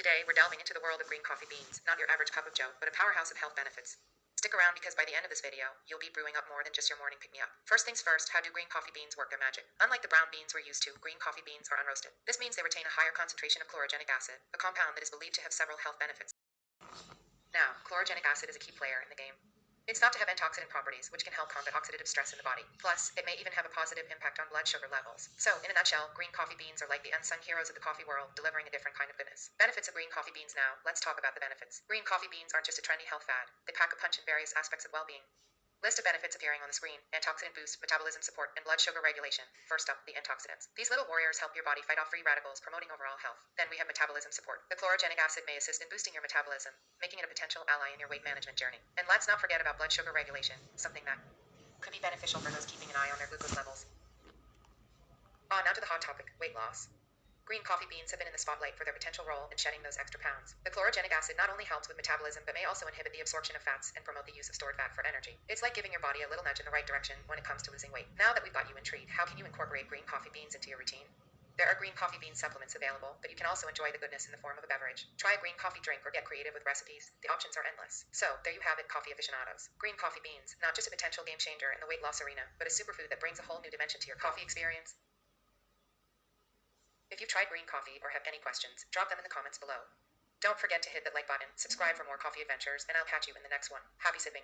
Today, we're delving into the world of green coffee beans, not your average cup of joe, but a powerhouse of health benefits. Stick around because by the end of this video, you'll be brewing up more than just your morning pick-me-up. First things first, how do green coffee beans work their magic? Unlike the brown beans we're used to, green coffee beans are unroasted. This means they retain a higher concentration of chlorogenic acid, a compound that is believed to have several health benefits. Now, chlorogenic acid is a key player in the game. It's thought to have antioxidant properties, which can help combat oxidative stress in the body. Plus, it may even have a positive impact on blood sugar levels. So, in a nutshell, green coffee beans are like the unsung heroes of the coffee world, delivering a different kind of goodness. Benefits of green coffee beans now. Let's talk about the benefits. Green coffee beans aren't just a trendy health fad. They pack a punch in various aspects of well-being. List of benefits appearing on the screen: antioxidant boost, metabolism support, and blood sugar regulation. First up, the antioxidants. These little warriors help your body fight off free radicals, promoting overall health. Then we have metabolism support. The chlorogenic acid may assist in boosting your metabolism, making it a potential ally in your weight management journey. And let's not forget about blood sugar regulation, something that could be beneficial for those keeping an eye on their glucose levels. Now to the hot topic, weight loss. Green coffee beans have been in the spotlight for their potential role in shedding those extra pounds. The chlorogenic acid not only helps with metabolism, but may also inhibit the absorption of fats and promote the use of stored fat for energy. It's like giving your body a little nudge in the right direction when it comes to losing weight. Now that we've got you intrigued, how can you incorporate green coffee beans into your routine? There are green coffee bean supplements available, but you can also enjoy the goodness in the form of a beverage. Try a green coffee drink or get creative with recipes. The options are endless. So, there you have it, coffee aficionados. Green coffee beans, not just a potential game changer in the weight loss arena, but a superfood that brings a whole new dimension to your coffee experience. If you've tried green coffee or have any questions, drop them in the comments below. Don't forget to hit that like button, subscribe for more coffee adventures, and I'll catch you in the next one. Happy sipping.